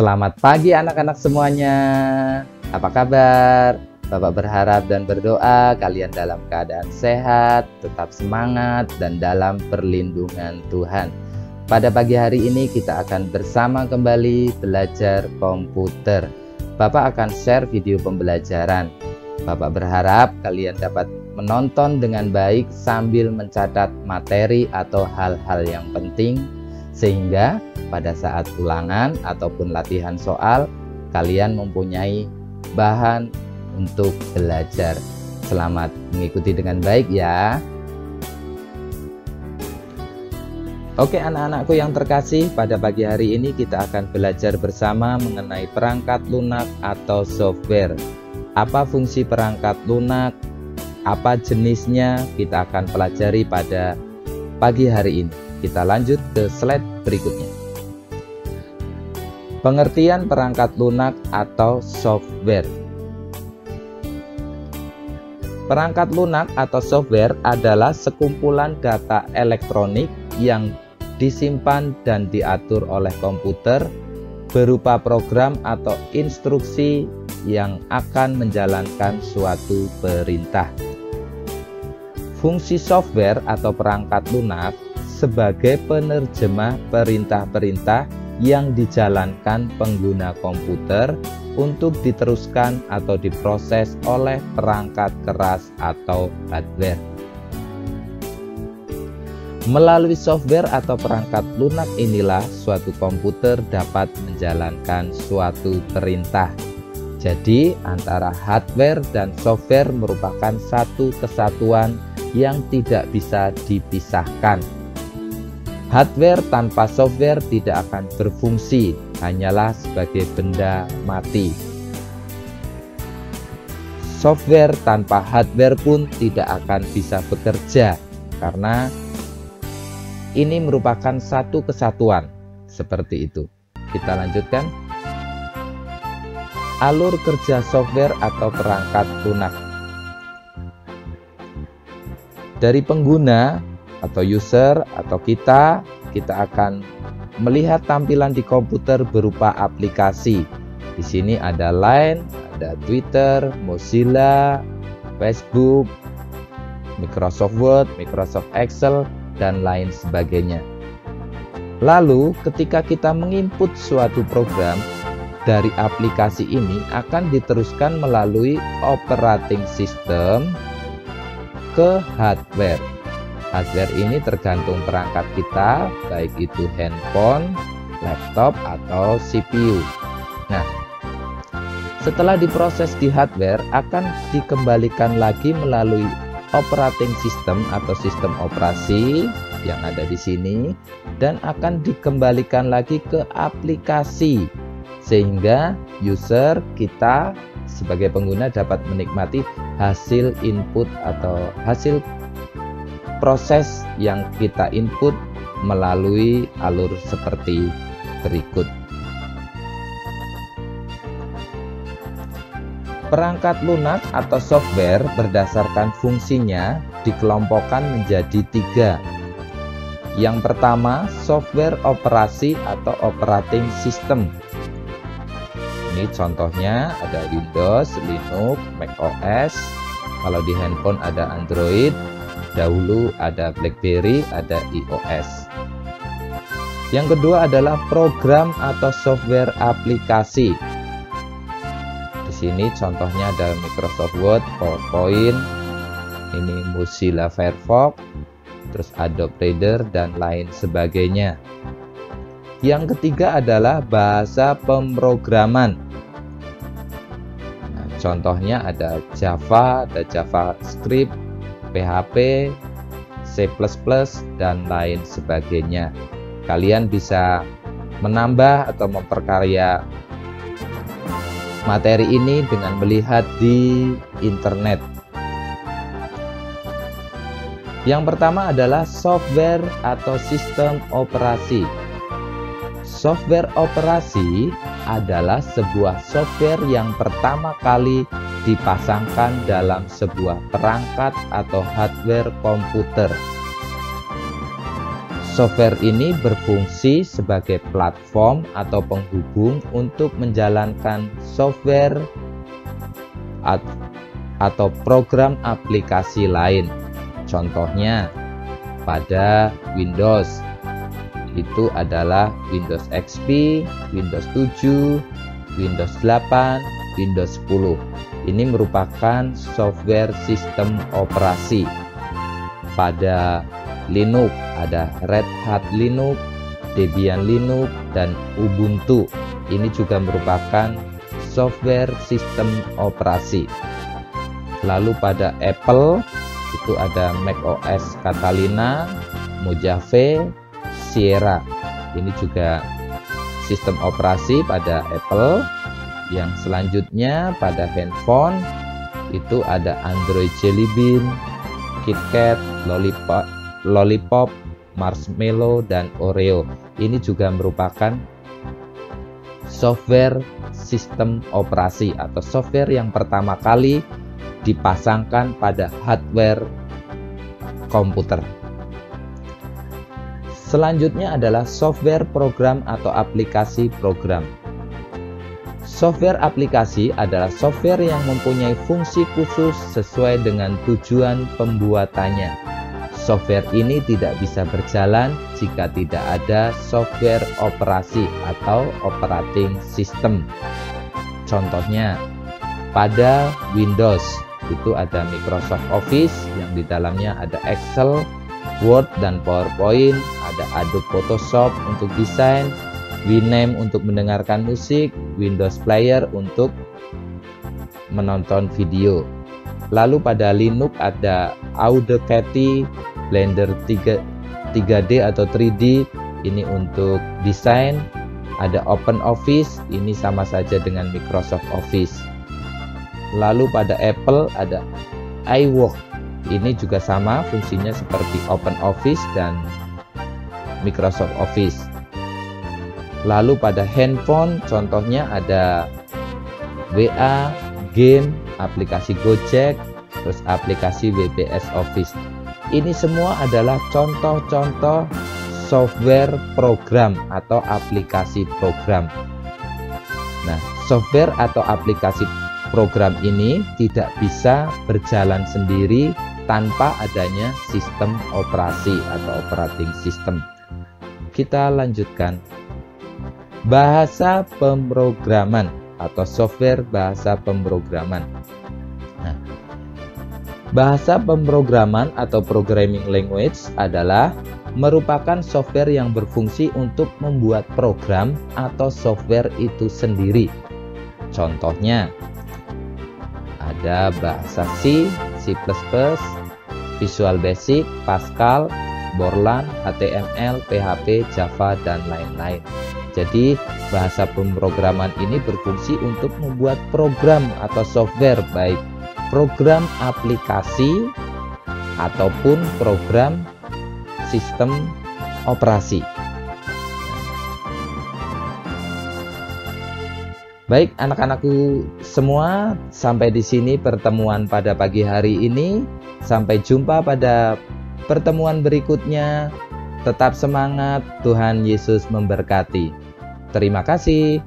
Selamat pagi anak-anak semuanya. Apa kabar? Bapak berharap dan berdoa kalian dalam keadaan sehat, tetap semangat, dan dalam perlindungan Tuhan. Pada pagi hari ini kita akan bersama kembali belajar komputer. Bapak akan share video pembelajaran. Bapak berharap kalian dapat menonton dengan baik sambil mencatat materi atau hal-hal yang penting, sehingga pada saat ulangan ataupun latihan soal, kalian mempunyai bahan untuk belajar. Selamat mengikuti dengan baik ya. Oke anak-anakku yang terkasih, pada pagi hari ini kita akan belajar bersama mengenai perangkat lunak atau software. Apa fungsi perangkat lunak? Apa jenisnya? Kita akan pelajari pada pagi hari ini. Kita lanjut ke slide berikutnya. Pengertian perangkat lunak atau software. Perangkat lunak atau software adalah sekumpulan data elektronik yang disimpan dan diatur oleh komputer berupa program atau instruksi yang akan menjalankan suatu perintah. Fungsi software atau perangkat lunak sebagai penerjemah perintah-perintah yang dijalankan pengguna komputer untuk diteruskan atau diproses oleh perangkat keras atau hardware. Melalui software atau perangkat lunak inilah suatu komputer dapat menjalankan suatu perintah. Jadi antara hardware dan software merupakan satu kesatuan yang tidak bisa dipisahkan. Hardware tanpa software tidak akan berfungsi, hanyalah sebagai benda mati. Software tanpa hardware pun tidak akan bisa bekerja, karena ini merupakan satu kesatuan, seperti itu. Kita lanjutkan. Alur kerja software atau perangkat lunak. Dari pengguna atau user atau kita akan melihat tampilan di komputer berupa aplikasi. Di sini ada Line, ada Twitter, Mozilla, Facebook, Microsoft Word, Microsoft Excel, dan lain sebagainya. Lalu ketika kita menginput suatu program dari aplikasi ini akan diteruskan melalui operating system ke hardware. Hardware ini tergantung perangkat kita, baik itu handphone, laptop, atau CPU. Nah, setelah diproses di hardware, akan dikembalikan lagi melalui operating system atau sistem operasi yang ada di sini, dan akan dikembalikan lagi ke aplikasi, sehingga user kita sebagai pengguna dapat menikmati hasil input atau hasil proses yang kita input melalui alur seperti berikut. Perangkat lunak atau software berdasarkan fungsinya dikelompokkan menjadi 3. Yang pertama, software operasi atau operating system. Ini contohnya ada Windows, Linux, macOS. Kalau di handphone ada Android. Dahulu ada BlackBerry, ada iOS. Yang kedua adalah program atau software aplikasi. Di sini contohnya ada Microsoft Word, PowerPoint, ini Mozilla Firefox, terus Adobe Reader, dan lain sebagainya. Yang ketiga adalah bahasa pemrograman. Nah, contohnya ada Java, ada JavaScript, PHP, C++, dan lain sebagainya. Kalian bisa menambah atau memperkaya materi ini dengan melihat di internet. Yang pertama adalah software atau sistem operasi. Software operasi adalah sebuah software yang pertama kali dipasangkan dalam sebuah perangkat atau hardware komputer. Software ini berfungsi sebagai platform atau penghubung untuk menjalankan software atau program aplikasi lain. Contohnya pada Windows itu adalah Windows XP, Windows 7, Windows 8, Windows 10. Ini merupakan software sistem operasi. Pada Linux ada Red Hat Linux, Debian Linux, dan Ubuntu. Ini juga merupakan software sistem operasi. Lalu pada Apple itu ada macOS Catalina, Mojave, Sierra. Ini juga sistem operasi pada Apple. Yang selanjutnya pada handphone itu ada Android Jelly Bean, KitKat, Lollipop, Marshmallow, dan Oreo. Ini juga merupakan software sistem operasi atau software yang pertama kali dipasangkan pada hardware komputer. Selanjutnya adalah software program atau aplikasi program. Software aplikasi adalah software yang mempunyai fungsi khusus sesuai dengan tujuan pembuatannya. Software ini tidak bisa berjalan jika tidak ada software operasi atau operating system. Contohnya, pada Windows itu ada Microsoft Office yang di dalamnya ada Excel, Word, dan PowerPoint, ada Adobe Photoshop untuk desain, Winamp untuk mendengarkan musik, Windows Player untuk menonton video. Lalu pada Linux ada Audacity, Blender 3D atau 3D, ini untuk desain. Ada OpenOffice, ini sama saja dengan Microsoft Office. Lalu pada Apple ada iWork, ini juga sama fungsinya seperti OpenOffice dan Microsoft Office. Lalu pada handphone contohnya ada WA, game, aplikasi Gojek, terus aplikasi WBS Office. Ini semua adalah contoh-contoh software program atau aplikasi program. Nah, software atau aplikasi program ini tidak bisa berjalan sendiri tanpa adanya sistem operasi atau operating system. Kita lanjutkan. Bahasa pemrograman atau software bahasa pemrograman. Nah, bahasa pemrograman atau programming language adalah merupakan software yang berfungsi untuk membuat program atau software itu sendiri. Contohnya, ada bahasa C, C++, Visual Basic, Pascal, Borland, HTML, PHP, Java, dan lain-lain. Jadi, bahasa pemrograman ini berfungsi untuk membuat program atau software, baik program aplikasi ataupun program sistem operasi. Baik, anak-anakku semua, sampai di sini pertemuan pada pagi hari ini. Sampai jumpa pada pertemuan berikutnya. Tetap semangat, Tuhan Yesus memberkati. Terima kasih.